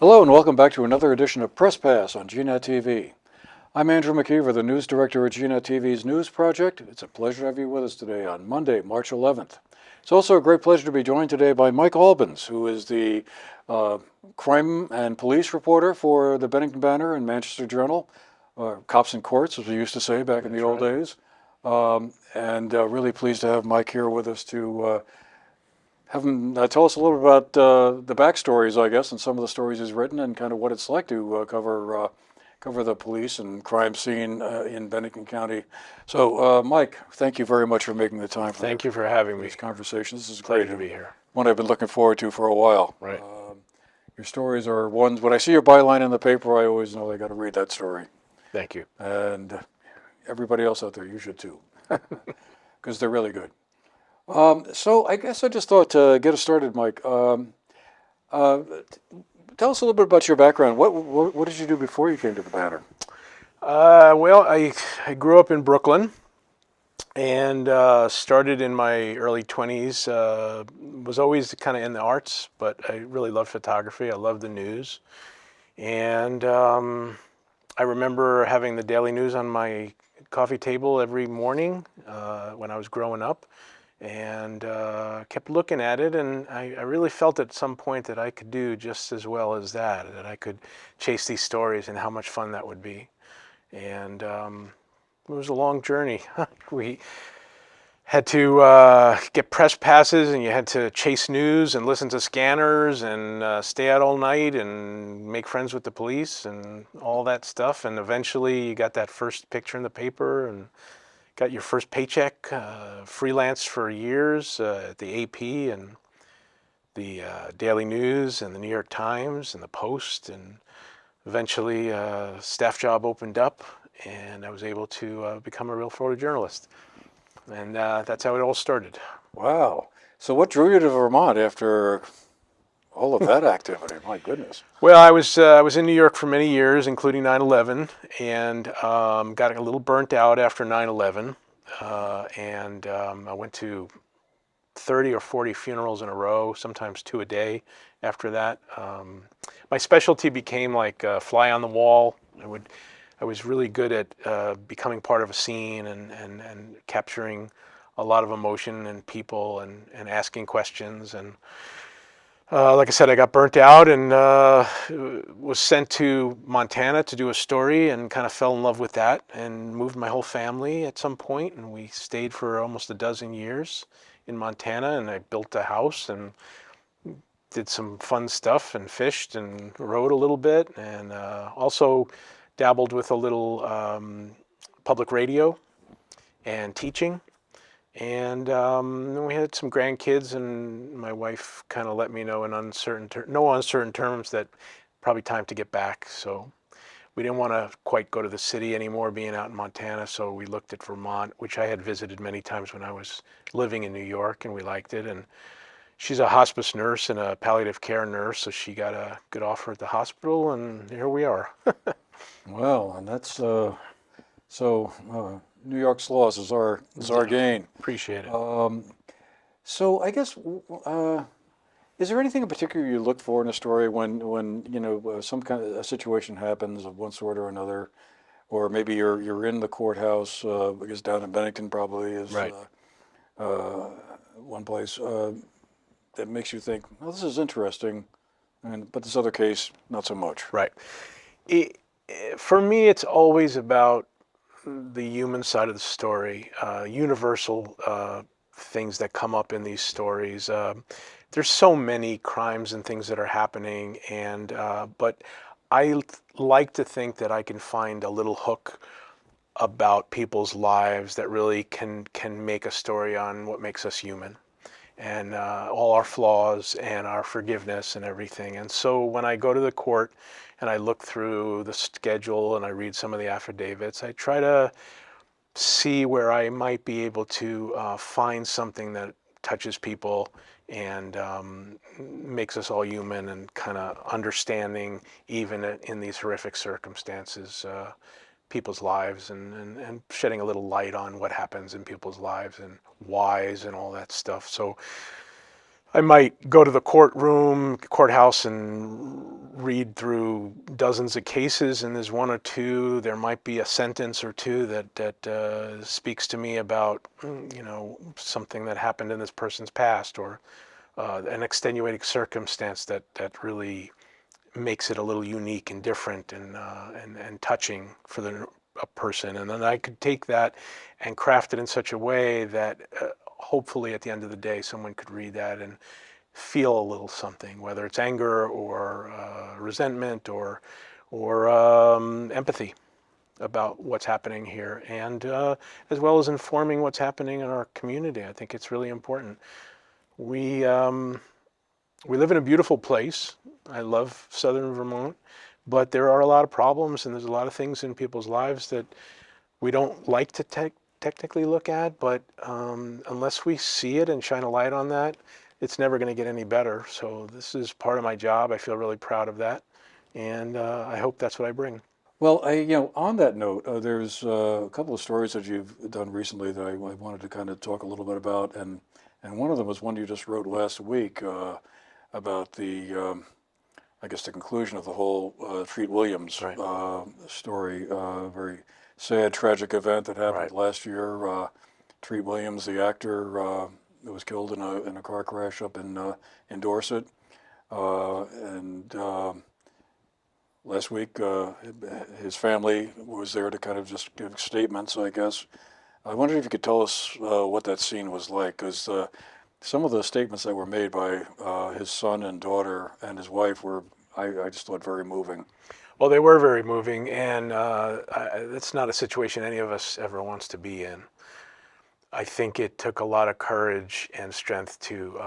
Hello and welcome back to another edition of Press Pass on GNAT-TV. I'm Andrew McKeever, the news director at GNAT-TV's News Project. It's a pleasure to have you with us today on Monday, March 11th. It's also a great pleasure to be joined today by Mike Albans, who is the crime and police reporter for the Bennington Banner and Manchester Journal, Cops and Courts, as we used to say back in the old days. And really pleased to have Mike here with us to have him tell us a little bit about the backstories, I guess, and some of the stories he's written, and kind of what it's like to cover the police and crime scene in Bennington County. So, Mike, thank you very much for making the time. Thank you for having me. These conversations. This is Great great to be here. One I've been looking forward to for a while. Right. Your stories are ones. When I see your byline in the paper, I always know I got to read that story. Thank you. And everybody else out there, you should too, because they're really good. So I guess I just thought to get us started, Mike. Tell us a little bit about your background. What did you do before you came to the Banner? Well, I grew up in Brooklyn and started in my early 20s. Was always kind of in the arts, but I really loved photography. I loved the news. And I remember having the Daily News on my coffee table every morning when I was growing up. And kept looking at it, and I really felt at some point that I could do just as well as that I could chase these stories and how much fun that would be. And it was a long journey. We had to get press passes, and you had to chase news and listen to scanners and stay out all night and make friends with the police and all that stuff. And eventually you got that first picture in the paper and got your first paycheck, freelance for years at the AP and the Daily News and the New York Times and the Post, and eventually a staff job opened up and I was able to become a real photojournalist. And that's how it all started. Wow. So what drew you to Vermont after all of that activity? My goodness. Well, I was in New York for many years, including 9/11, and got a little burnt out after 9/11, and I went to 30 or 40 funerals in a row, sometimes 2 a day after that. My specialty became like fly on the wall. I was really good at becoming part of a scene and capturing a lot of emotion and people and asking questions. And like I said, I got burnt out and was sent to Montana to do a story and kind of fell in love with that and moved my whole family at some point, and we stayed for almost a dozen years in Montana, and I built a house and did some fun stuff and fished and rode a little bit, and also dabbled with a little public radio and teaching. And then we had some grandkids, and my wife kind of let me know in no uncertain terms that probably time to get back. So we didn't want to quite go to the city anymore, being out in Montana. So we looked at Vermont, which I had visited many times when I was living in New York, and we liked it. And she's a hospice nurse and a palliative care nurse, so she got a good offer at the hospital, and here we are. Well, and that's New York's loss is our gain. Appreciate it. So I guess, is there anything in particular you look for in a story when some kind of a situation happens of one sort or another, or maybe you're in the courthouse, because down in Bennington probably is Right. One place that makes you think, well, this is interesting, but this other case, not so much. Right. For me, it's always about the human side of the story, universal things that come up in these stories. There's so many crimes and things that are happening, and but I like to think that I can find a little hook about people's lives that really can make a story on what makes us human, and all our flaws and our forgiveness and everything. And so when I go to the court and I look through the schedule and I read some of the affidavits, I try to see where I might be able to find something that touches people and makes us all human and kind of understanding, even in these horrific circumstances, people's lives and shedding a little light on what happens in people's lives and whys and all that stuff. So I might go to the courthouse and read through dozens of cases, and there's one or two, there might be a sentence or two that speaks to me about, something that happened in this person's past, or an extenuating circumstance that really makes it a little unique and different and touching for a person. And then I could take that and craft it in such a way that hopefully at the end of the day someone could read that and feel a little something, whether it's anger or resentment or empathy about what's happening here, and as well as informing what's happening in our community. I think it's really important. We live in a beautiful place. I love southern Vermont, but there are a lot of problems, and there's a lot of things in people's lives that we don't like to technically look at, but unless we see it and shine a light on that, it's never going to get any better. So this is part of my job. I feel really proud of that, and I hope that's what I bring. Well, on that note, there's a couple of stories that you've done recently that I wanted to kind of talk a little bit about, and one of them was one you just wrote last week about the, I guess, the conclusion of the whole Treat Williams Right. Story. Very sad, tragic event that happened Right. last year. Treat Williams, the actor, who was killed in a car crash up in Dorset, and last week his family was there to kind of just give statements, I guess. I wondered if you could tell us what that scene was like, because some of the statements that were made by his son and daughter and his wife were, I just thought, very moving. Well, they were very moving, and it's not a situation any of us ever wants to be in. I think it took a lot of courage and strength to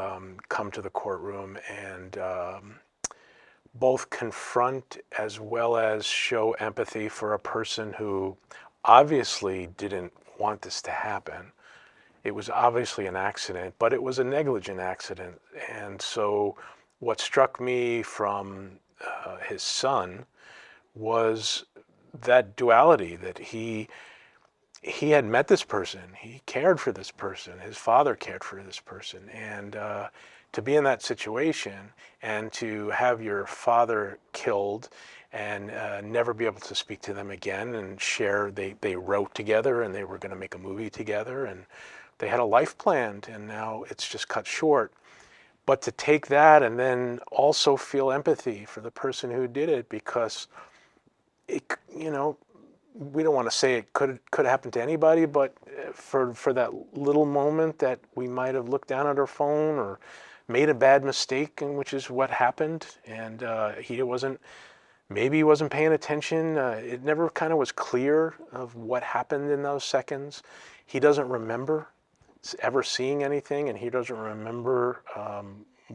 come to the courtroom and both confront as well as show empathy for a person who obviously didn't want this to happen. It was obviously an accident, but it was a negligent accident. And so what struck me from his son was that duality, that he had met this person, he cared for this person, his father cared for this person, and to be in that situation and to have your father killed and never be able to speak to them again and share, they wrote together and they were going to make a movie together and they had a life planned, and now it's just cut short. But to take that and then also feel empathy for the person who did it, because it, we don't want to say it could happen to anybody, but for that little moment that we might have looked down at our phone or made a bad mistake, and which is what happened, and maybe he wasn't paying attention. It never kind of was clear of what happened in those seconds. He doesn't remember ever seeing anything, and he doesn't remember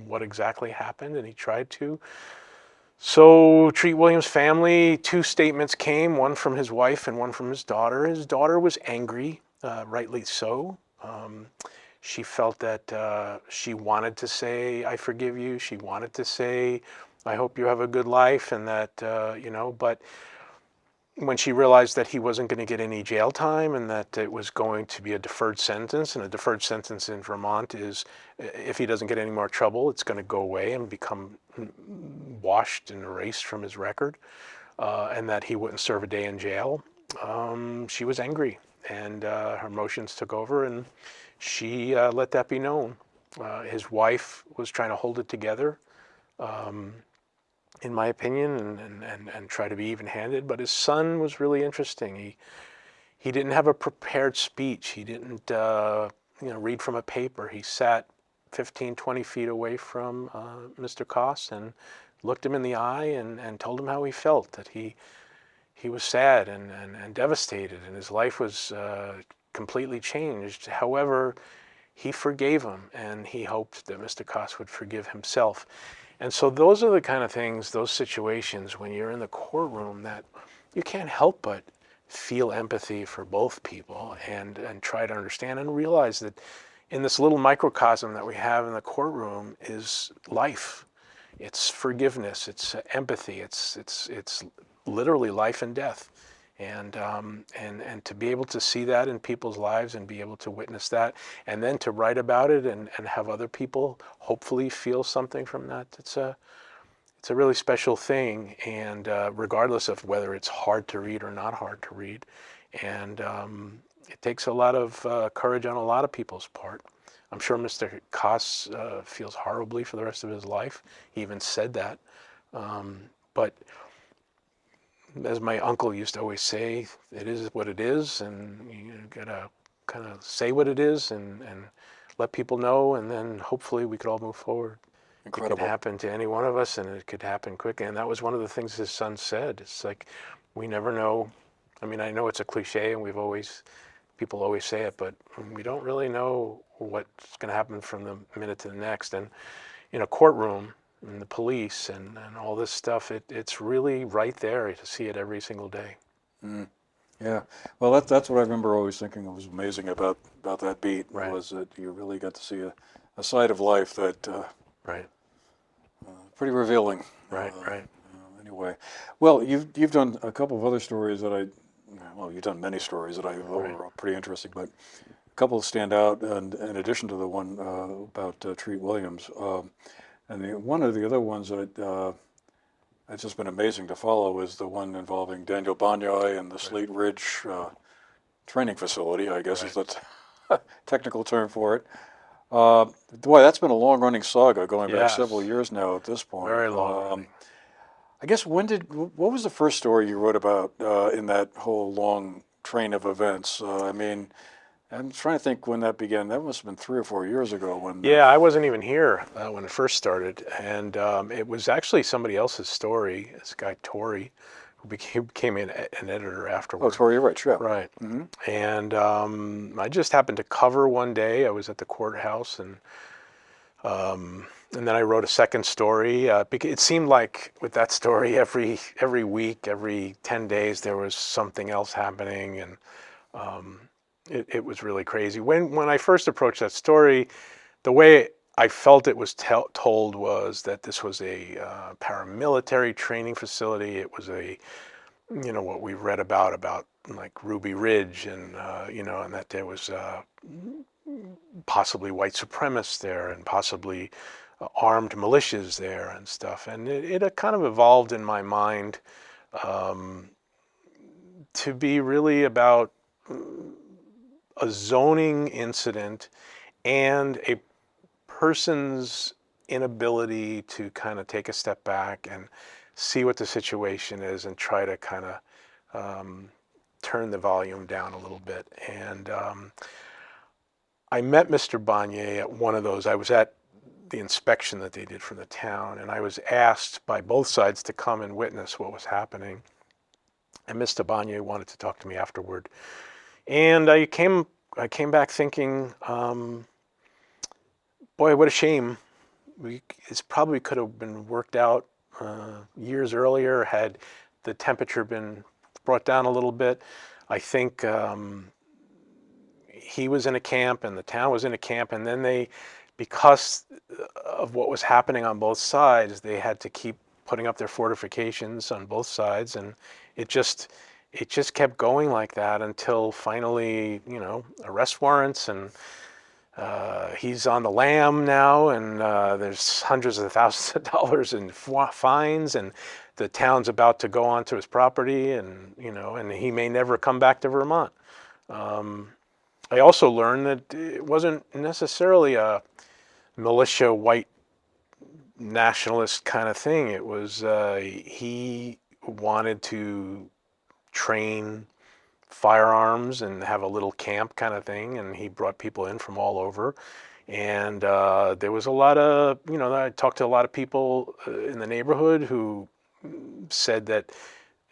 what exactly happened, and he tried to. So Treat Williams' family, two statements came, one from his wife and one from his daughter. His daughter was angry, rightly so. She felt that she wanted to say, "I forgive you." She wanted to say, "I hope you have a good life," and that, but when she realized that he wasn't going to get any jail time and that it was going to be a deferred sentence, and a deferred sentence in Vermont is, if he doesn't get any more trouble, it's going to go away and become washed and erased from his record, and that he wouldn't serve a day in jail, she was angry, and her emotions took over, and she let that be known. His wife was trying to hold it together, in my opinion, and try to be even-handed. But his son was really interesting. He didn't have a prepared speech. He didn't read from a paper. He sat 15, 20 feet away from Mr. Koss and looked him in the eye and told him how he felt, that he was sad and devastated, and his life was completely changed. However, he forgave him, and he hoped that Mr. Koss would forgive himself. And so those are the kind of things, those situations when you're in the courtroom, that you can't help but feel empathy for both people and try to understand and realize that in this little microcosm that we have in the courtroom is life. It's forgiveness, it's empathy, it's literally life and death. And to be able to see that in people's lives and be able to witness that, and then to write about it and have other people hopefully feel something from that, it's a really special thing, and regardless of whether it's hard to read or not hard to read, and it takes a lot of courage on a lot of people's part. I'm sure Mr. Koss feels horribly for the rest of his life. He even said that. But as my uncle used to always say, it is what it is, and you gotta kind of say what it is and let people know, and then hopefully we could all move forward. Incredible. It could happen to any one of us, and it could happen quickly. And that was one of the things his son said. It's like, we never know. I mean, I know it's a cliche, and people always say it, but we don't really know what's going to happen from the minute to the next. And in a courtroom, and the police, and all this stuff, it's really right there to see it every single day. Yeah, well, that's what I remember always thinking was amazing about that beat, Right. was that you really got to see a side of life that Right. pretty revealing. Right. Right. Anyway, well, you've done a couple of other stories that you've done many stories that I thought Right. were pretty interesting, but a couple stand out, and in addition to the one about Treat Williams, and one of the other ones that it's just been amazing to follow is the one involving Daniel Banyai and the Slate Ridge training facility, I guess is the technical term for it. Boy, that's been a long-running saga going back Yes. several years now at this point. Very long. I guess what was the first story you wrote about in that whole long train of events? I mean, I'm trying to think when that began. That must have been 3 or 4 years ago. Yeah, I wasn't even here when it first started, and it was actually somebody else's story. This guy Tori, who became an editor Oh, afterwards. Tori Rich, yeah. Right. And I just happened to cover one day. I was at the courthouse, and then I wrote a second story. It seemed like with that story, every week, every 10 days, there was something else happening, and it was really crazy. When I first approached that story, the way I felt it was told was that this was a paramilitary training facility. It was what we read about like Ruby Ridge, and and that there was possibly white supremacists there, and possibly armed militias there and stuff. And it kind of evolved in my mind to be really about a zoning incident and a person's inability to kind of take a step back and see what the situation is and try to kind of turn the volume down a little bit. And I met Mr. Banyai at one of those. I was at the inspection that they did for the town, and I was asked by both sides to come and witness what was happening. And Mr. Banyai wanted to talk to me afterward. And I came back thinking, boy, what a shame. It probably could have been worked out years earlier had the temperature been brought down a little bit. I think he was in a camp and the town was in a camp, and then because of what was happening on both sides, they had to keep putting up their fortifications on both sides, and it just kept going like that until finally, arrest warrants, and he's on the lam now, and there's hundreds of thousands of dollars in fines, and the town's about to go onto his property, and and he may never come back to Vermont. I also learned that it wasn't necessarily a militia white nationalist kind of thing. It was he wanted to train firearms and have a little camp kind of thing, and he brought people in from all over. And there was a lot of, I talked to a lot of people in the neighborhood who said that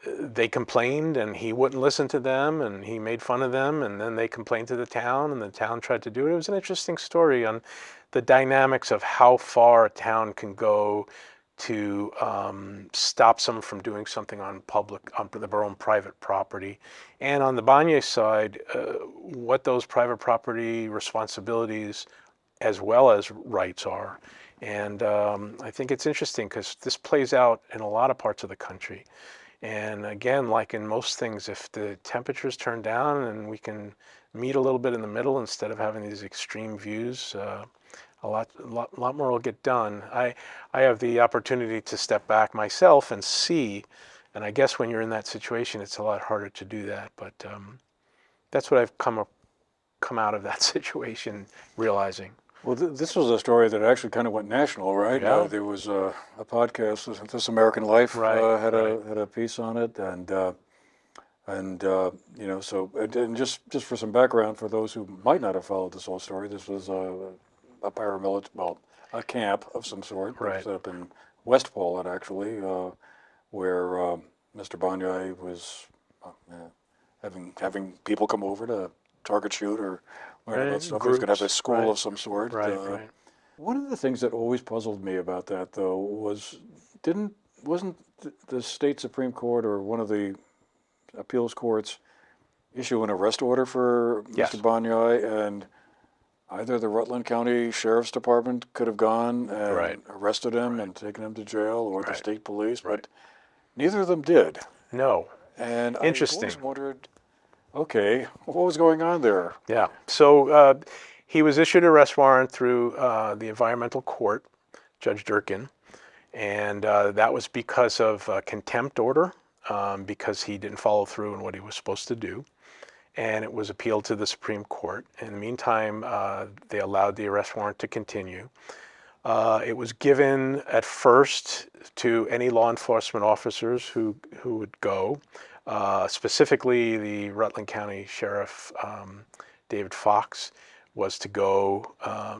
they complained and he wouldn't listen to them, and he made fun of them, and then they complained to the town, and the town tried to do it. It was an interesting story on the dynamics of how far a town can go to stop someone from doing something on their own private property. And on the Banyai side, what those private property responsibilities as well as rights are. And I think it's interesting because this plays out in a lot of parts of the country. And again, like in most things, if the temperatures turn down and we can meet a little bit in the middle instead of having these extreme views, a lot more will get done. I have the opportunity to step back myself and see, and I guess when you're in that situation, it's a lot harder to do that. But that's what I've come out of that situation realizing. Well, this was a story that actually kind of went national, right? Yeah. There was a podcast, This American Life, Right, had right. a piece on it, and you know, so and just for some background for those who might not have followed this whole story, this was a paramilitary, well, a camp of some sort that was Right. set up in West Poland, actually, where Mr. Banyai was having people come over to target shoot or learn about stuff. He was going to have a Groups. school Right. of some sort. Right. Right. One of the things that always puzzled me about that, though, wasn't the state Supreme Court or one of the appeals courts issue an arrest order for Yes. Mr. Banyai, and either the Rutland County Sheriff's Department could have gone and Right. arrested him Right. and taken him to jail, or the Right. state police, Right. but neither of them did. No. And I Interesting. always wondered, okay, what was going on there? Yeah. So he was issued an arrest warrant through the environmental court, Judge Durkin, and that was because of a contempt order, because he didn't follow through on what he was supposed to do. And it was appealed to the Supreme Court. In the meantime, they allowed the arrest warrant to continue. It was given at first to any law enforcement officers who would go, specifically the Rutland County Sheriff, David Fox, was to go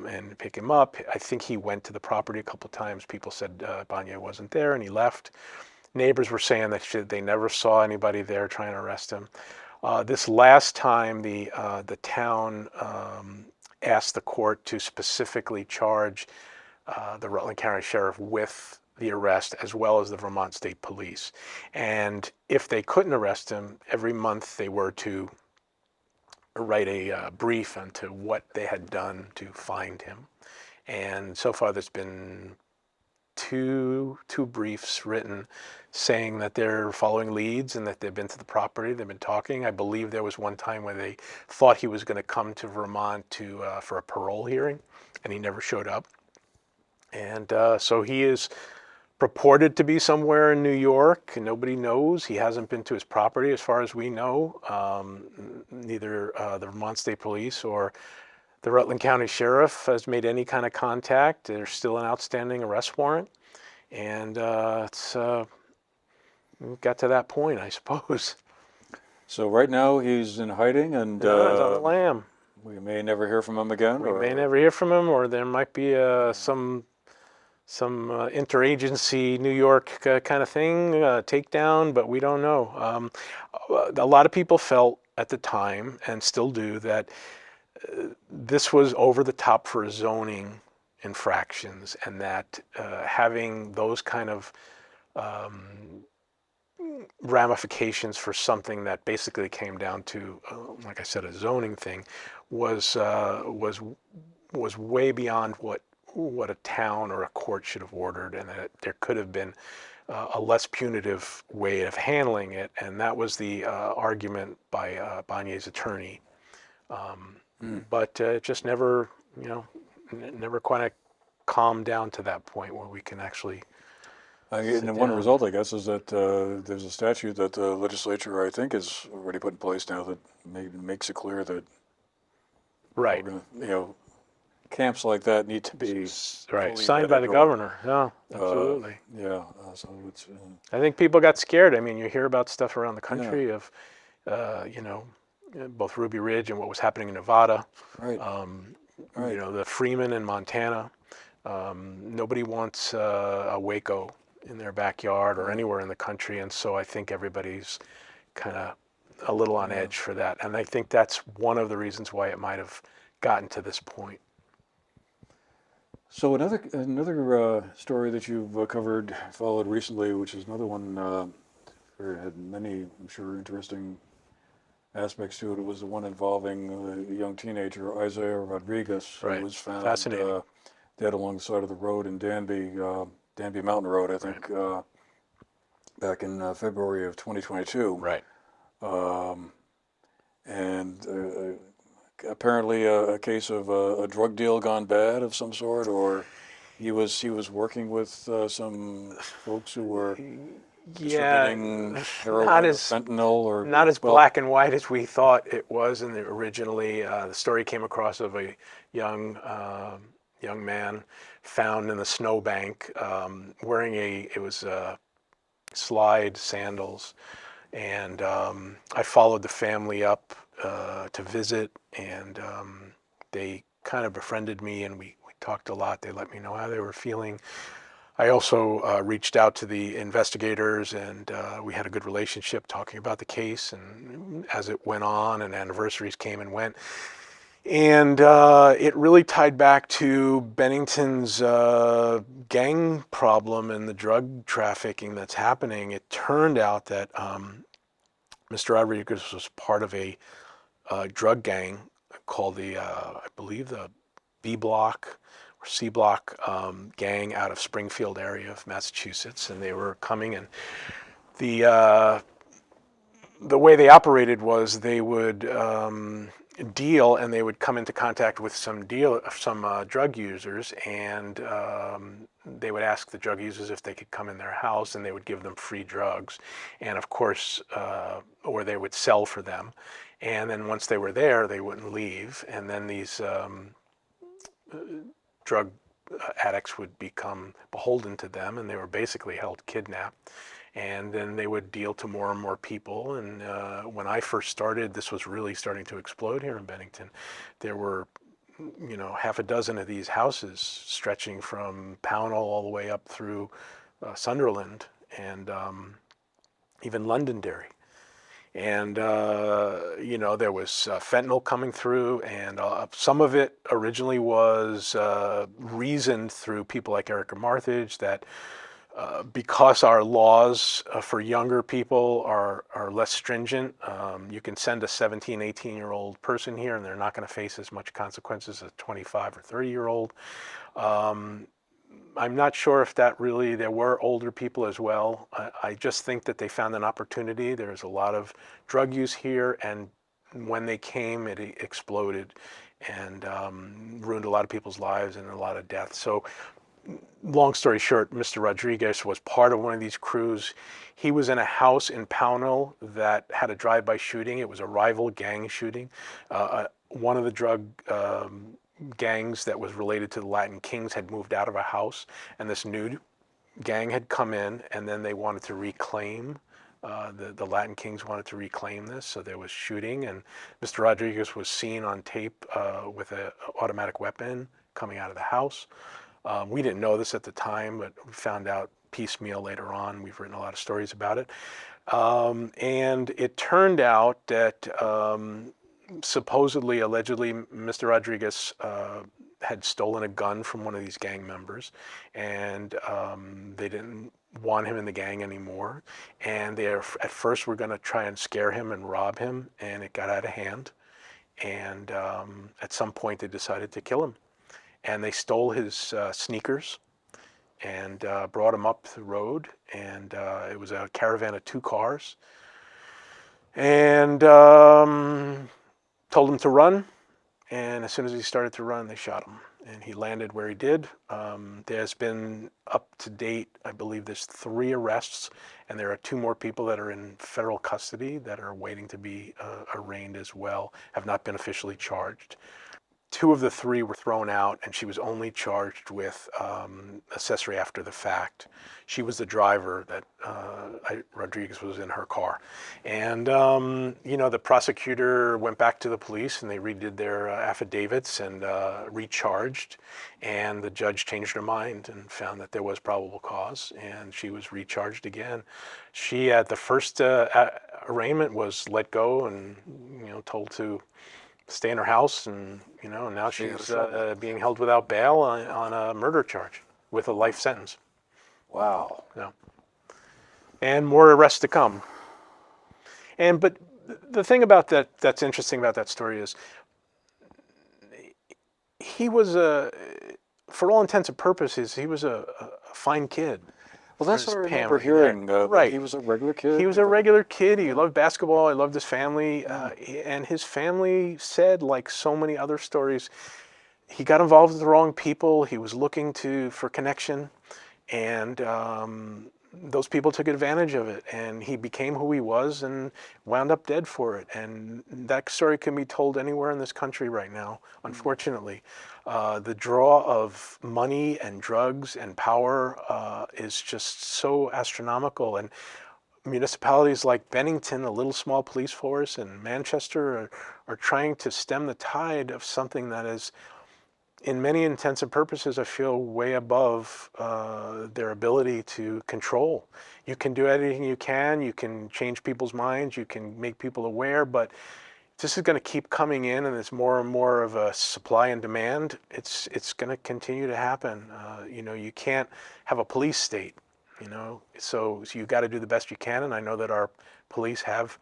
and pick him up. I think he went to the property a couple of times. People said Banyai wasn't there, and he left. Neighbors were saying that they never saw anybody there trying to arrest him. This last time, the town asked the court to specifically charge the Rutland County Sheriff with the arrest, as well as the Vermont State Police. And if they couldn't arrest him, every month they were to write a brief onto what they had done to find him. And so far there's been two briefs written saying that they're following leads and that they've been to the property, they've been talking. I believe there was one time where they thought he was going to come to Vermont for a parole hearing, and he never showed up. And so he is purported to be somewhere in New York, and nobody knows. He hasn't been to his property as far as we know. Neither the Vermont State Police or the Rutland County Sheriff has made any kind of contact. There's still an outstanding arrest warrant. And we got to that point, I suppose. So right now he's in hiding, and He's on the lam. we may never hear from him again. We may never hear from him, or there might be some interagency New York kind of thing, takedown, but we don't know. A lot of people felt at the time, and still do, that this was over the top for zoning infractions, and that having those kind of ramifications for something that basically came down to, like I said, a zoning thing, was way beyond what a town or a court should have ordered, and that there could have been a less punitive way of handling it, and that was the argument by Banyai's attorney. But it just never, never quite calmed down to that point where we can actually. And one result, I guess, is that there's a statute that the legislature, I think, has already put in place now that makes it clear that Right. we're gonna, camps like that need to be Right, fully signed by the vetted, governor. Yeah, absolutely. So it's I think people got scared. I mean, you hear about stuff around the country of, both Ruby Ridge and what was happening in Nevada. right. Right. The Freeman in Montana. Nobody wants a Waco in their backyard or anywhere in the country, and so I think everybody's kind of a little on edge for that. And I think that's one of the reasons why it might have gotten to this point. So another story that you've followed recently, which is another one had many, I'm sure, interesting aspects to it. It was the one involving a young teenager, Isaiah Rodriguez, Right. who was found Fascinating. dead along the side of the road in Danby Mountain Road, I think, back in February of 2022. Right. And apparently a case of a drug deal gone bad of some sort, or he was working with some folks who were Yeah, distributing not heroin or as fentanyl, or not as well, black and white as we thought it was. And originally, the story came across of a young young man found in the snowbank wearing it was slide sandals, and I followed the family up to visit, and they kind of befriended me, and we talked a lot. They let me know how they were feeling. I also reached out to the investigators, and we had a good relationship talking about the case. And as it went on, and anniversaries came and went, and it really tied back to Bennington's gang problem and the drug trafficking that's happening. It turned out that Mr. Rodriguez was part of a drug gang called I believe the B Block or C Block gang out of Springfield area of Massachusetts, and they were coming, and the the way they operated was they would deal, and they would come into contact with some drug users, and they would ask the drug users if they could come in their house, and they would give them free drugs, and of course, or they would sell for them, and then once they were there, they wouldn't leave, and then these drug addicts would become beholden to them, and they were basically held kidnapped. And then they would deal to more and more people. And when I first started, this was really starting to explode here in Bennington. There were, half a dozen of these houses stretching from Pownell all the way up through Sunderland, and even Londonderry. And there was fentanyl coming through, and some of it originally was reasoned through people like Erica Marthage that because our laws for younger people are less stringent, you can send a 17, 18-year-old person here and they're not going to face as much consequences as a 25 or 30-year-old. I'm not sure if that really, there were older people as well. I just think that they found an opportunity. There's a lot of drug use here, and when they came, it exploded and ruined a lot of people's lives and a lot of deaths. So long story short, Mr. Rodriguez was part of one of these crews. He was in a house in Pownell that had a drive-by shooting. It was a rival gang shooting. One of the drug gangs that was related to the Latin Kings had moved out of a house, and this new gang had come in, and then they wanted to reclaim. The Latin Kings wanted to reclaim this, so there was shooting, and Mr. Rodriguez was seen on tape with an automatic weapon coming out of the house. We didn't know this at the time, but we found out piecemeal later on. We've written a lot of stories about it. And it turned out that supposedly, allegedly, Mr. Rodriguez had stolen a gun from one of these gang members, and they didn't want him in the gang anymore. And they at first were going to try and scare him and rob him, and it got out of hand. And at some point, they decided to kill him. And they stole his sneakers and brought him up the road. And it was a caravan of 2 cars. And told him to run. And as soon as he started to run, they shot him. And he landed where he did. There's been up to date, I believe there's 3 arrests. And there are 2 more people that are in federal custody that are waiting to be arraigned as well, have not been officially charged. 2 of the 3 were thrown out, and she was only charged with accessory after the fact. She was the driver that Rodriguez was in her car. And, the prosecutor went back to the police, and they redid their affidavits and recharged. And the judge changed her mind and found that there was probable cause, and she was recharged again. She, at the first arraignment, was let go and, told to stay in her house, and now she's being held without bail on a murder charge with a life sentence. wow. Yeah. And more arrests to come. But the thing about that's interesting about that story is he was for all intents and purposes, he was a fine kid. Well, that's his what I remember family. hearing. Right. He was a regular kid. He was a regular kid. He loved basketball. He loved his family. And his family said, like so many other stories, he got involved with the wrong people. He was looking for connection. And those people took advantage of it. And he became who he was and wound up dead for it. And that story can be told anywhere in this country right now, unfortunately. The draw of money and drugs and power is just so astronomical. And municipalities like Bennington, a little small police force, and Manchester are trying to stem the tide of something that is, in many intents and purposes, I feel way above their ability to control. You can do anything you can change people's minds, you can make people aware, but this is going to keep coming in, and it's more and more of a supply and demand. It's going to continue to happen. You can't have a police state, so you got to do the best you can, and I know that our police have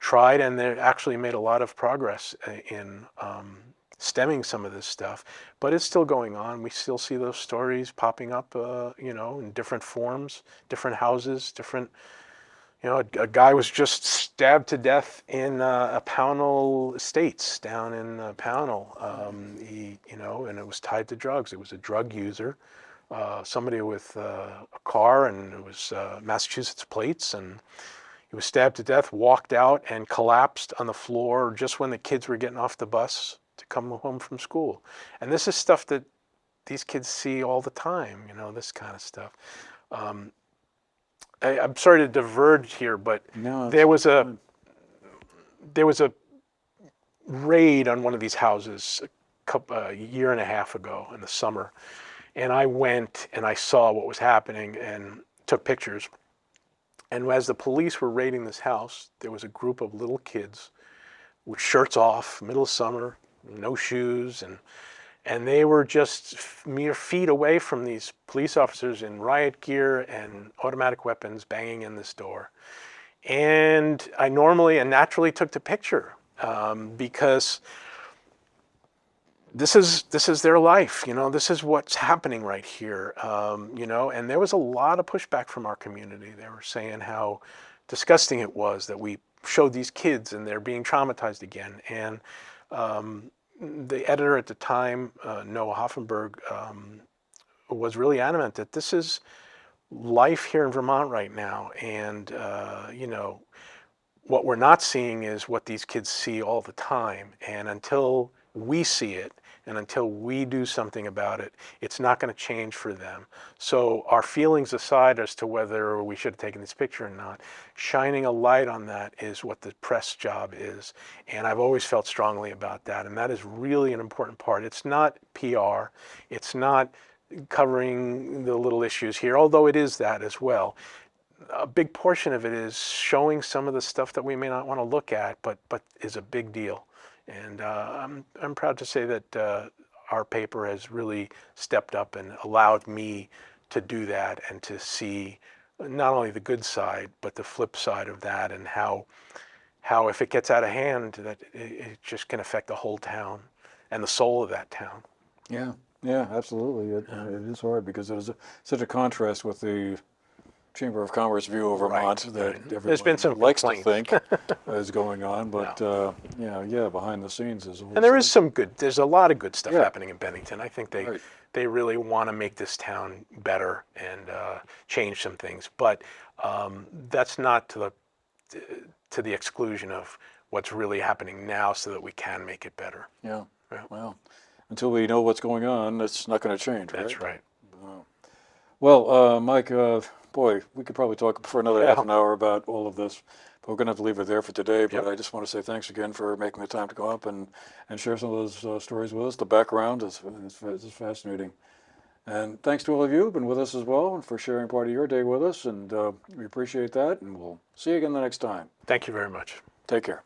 tried, and they've actually made a lot of progress in stemming some of this stuff, but it's still going on. We still see those stories popping up, in different forms, different houses, different. A guy was just stabbed to death in Pownell Estates down in Pownell. And it was tied to drugs. It was a drug user, somebody with a car, and it was Massachusetts plates, and he was stabbed to death, walked out, and collapsed on the floor just when the kids were getting off the bus to come home from school. And this is stuff that these kids see all the time, this kind of stuff. I'm sorry to diverge here, but No, there was a raid on one of these houses a year and a half ago in the summer, and I went and I saw what was happening and took pictures. And as the police were raiding this house, there was a group of little kids with shirts off, middle of summer, no shoes, and they were just mere feet away from these police officers in riot gear and automatic weapons banging in this door. And I normally and naturally took the picture because this is their life, this is what's happening right here, and there was a lot of pushback from our community. They were saying how disgusting it was that we showed these kids and they're being traumatized again. And the editor at the time, Noah Hoffenberg, was really adamant that this is life here in Vermont right now. And, what we're not seeing is what these kids see all the time. And until we see it, and until we do something about it, it's not going to change for them. So our feelings aside as to whether we should have taken this picture or not, shining a light on that is what the press job is. And I've always felt strongly about that. And that is really an important part. It's not PR. It's not covering the little issues here, although it is that as well. A big portion of it is showing some of the stuff that we may not want to look at, but is a big deal. And I'm proud to say that our paper has really stepped up and allowed me to do that and to see not only the good side, but the flip side of that, and how if it gets out of hand, that it just can affect the whole town and the soul of that town. Yeah, absolutely. It is hard because it is such a contrast with the Chamber of Commerce view of Vermont that There's been some likes to complaints. think is going on, but behind the scenes is always. And there is there's a lot of good stuff happening in Bennington. I think they really want to make this town better and change some things, but that's not to the exclusion of what's really happening now, so that we can make it better. Yeah. Well, until we know what's going on, it's not going to change, right? That's right. Well, Mike, boy, we could probably talk for another half an hour about all of this, but we're going to have to leave it there for today. But I just want to say thanks again for making the time to go up and share some of those stories with us. The background is fascinating. And thanks to all of you who've been with us as well, and for sharing part of your day with us. And we appreciate that. And we'll see you again the next time. Thank you very much. Take care.